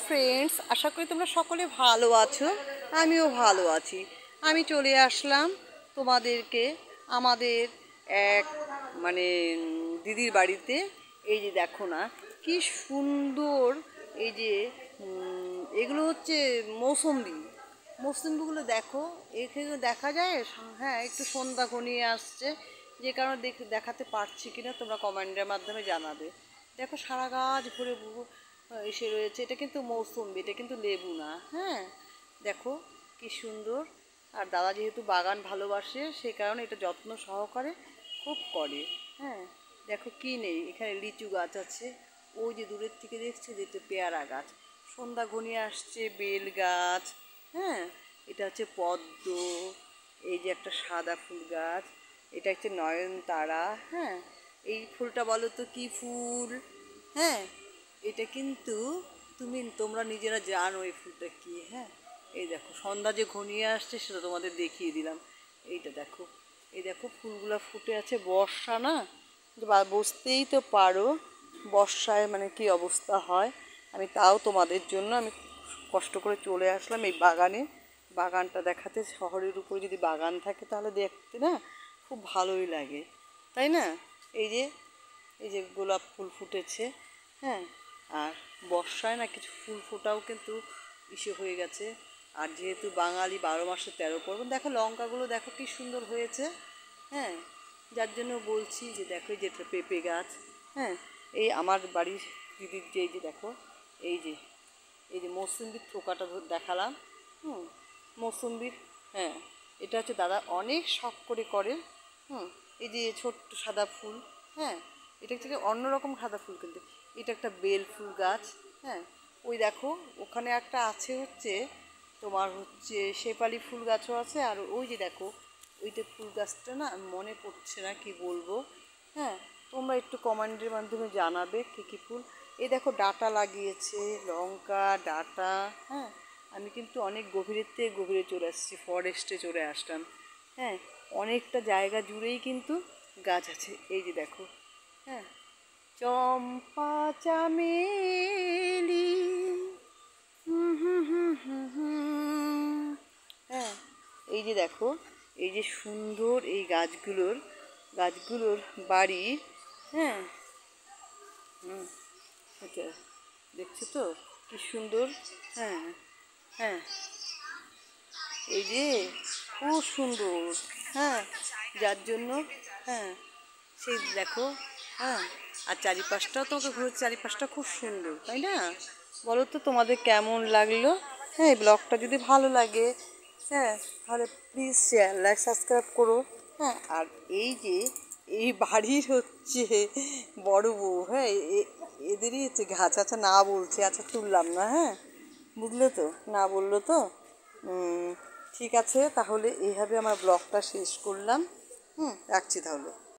Friends, আশা করি তোমরা সকলে ভালো আছো। আমিও ভালো আছি। আমি চলে আসলাম তোমাদেরকে আমাদের এক মানে দিদির বাড়িতে। এই যে দেখো না, কি সুন্দর। এই যে এগুলো হচ্ছে মৌসম্বি। মৌসম্বিগুলো দেখো, এখানে দেখা যায়। হ্যাঁ, একটু সন্ধ্যা ঘনিয়ে আসছে, যে কারণে দেখাতে পারছি কিনা তোমরা কমেন্টের মাধ্যমে জানাবে। দেখো সারা গাছ ভরে এসে রয়েছে। এটা কিন্তু মৌসুম্বি, এটা কিন্তু লেবু না। হ্যাঁ, দেখো কি সুন্দর। আর দাদা যেহেতু বাগান ভালোবাসে, সে কারণে এটা যত্ন সহকারে খুব করে। হ্যাঁ, দেখো কি নেই, এখানে লিচু গাছ আছে। ওই যে দূরের থেকে দেখছে যে এটা পেয়ারা গাছ। সন্ধ্যা ঘনিয়ে আসছে, বেল গাছ। হ্যাঁ, এটা হচ্ছে পদ্ম। এই যে একটা সাদা ফুল গাছ, এটা হচ্ছে নয়নতারা। হ্যাঁ, এই ফুলটা বলো তো কি ফুল? হ্যাঁ, এটা কিন্তু তোমরা নিজেরা জানো এই ফুলটা কি। হ্যাঁ, এই দেখো সন্ধ্যা যে ঘনিয়ে আসছে সেটা তোমাদের দেখিয়ে দিলাম। এইটা দেখো, এই দেখো ফুলগুলো ফুটে আছে। বর্ষা না, বুঝতেই তো পারো বর্ষায় মানে কি অবস্থা হয়। আমি তাও তোমাদের জন্য আমি কষ্ট করে চলে আসলাম এই বাগানে। বাগানটা দেখাতে। শহরের উপরে যদি বাগান থাকে তাহলে দেখতে না খুব ভালোই লাগে, তাই না? এই যে এই যে গোলাপ ফুল ফুটেছে। হ্যাঁ, আর বর্ষায় না কিছু ফুল ফোটাও কিন্তু ইসে হয়ে গেছে। আর যেহেতু বাঙালি 12 মাসে 13 পার্বণ, দেখো লঙ্কাগুলো দেখো কি সুন্দর হয়েছে। হ্যাঁ, যার জন্য বলছি যে দেখো এই যে একটা পেঁপে গাছ। হ্যাঁ, এই আমার বাড়ির দিদির যে এই যে দেখো, এই যে এই যে মৌসুম্বির থোকাটা দেখালাম। হুম, মৌসুম্বির। হ্যাঁ, এটা হচ্ছে দাদা অনেক শখ করে করে। হুম, এই যে ছোট্ট সাদা ফুল। হ্যাঁ, এটা থেকে অন্যরকম সাদা ফুল, কিন্তু এটা একটা বেল ফুল গাছ। হ্যাঁ, ওই দেখো ওখানে একটা আছে হচ্ছে তোমার হচ্ছে শেফালি ফুল গাছও আছে। আর ওই যে দেখো ওইটা ফুল গাছটা না আমি মনে পড়ছে না কি বলবো। হ্যাঁ, তোমরা একটু কমেন্টের মাধ্যমে জানাবে কী কী ফুল। এই দেখো ডাঁটা লাগিয়েছে, লঙ্কা ডাঁটা। হ্যাঁ, আমি কিন্তু অনেক গভীরের থেকে গভীরে চলে আসছি, ফরেস্টে চলে আসলাম। হ্যাঁ, অনেকটা জায়গা জুড়েই কিন্তু গাছ আছে। এই যে দেখো। হ্যাঁ, চম্পা চামেলি। হ্যাঁ, এই যে দেখো, এই যে সুন্দর এই গাছগুলোর বাড়ি। হ্যাঁ, এটা দেখছো তো কি সুন্দর। হ্যাঁ, হ্যাঁ, এই যে খুব সুন্দর। হ্যাঁ, যার জন্য হ্যাঁ সেই দেখো। হ্যাঁ, আর চারিপাশটাও তোমাকে ঘুরে, চারিপাশটা খুব সুন্দর, তাই না? বলো তো তোমাদের কেমন লাগলো? হ্যাঁ, এই ব্লগটা যদি ভালো লাগে, হ্যাঁ, তাহলে প্লিজ শেয়ার লাইক সাবস্ক্রাইব করো। হ্যাঁ, আর এই যে এই বাড়ির হচ্ছে বড় বউ। হ্যাঁ, এদেরই হচ্ছে গাছ। আচ্ছা না বলছে, আচ্ছা তুললাম না। হ্যাঁ, বুঝলে তো, না বললো তো। ঠিক আছে, তাহলে এইভাবে আমার ব্লগটা শেষ করলাম। রাখছি তাহলে।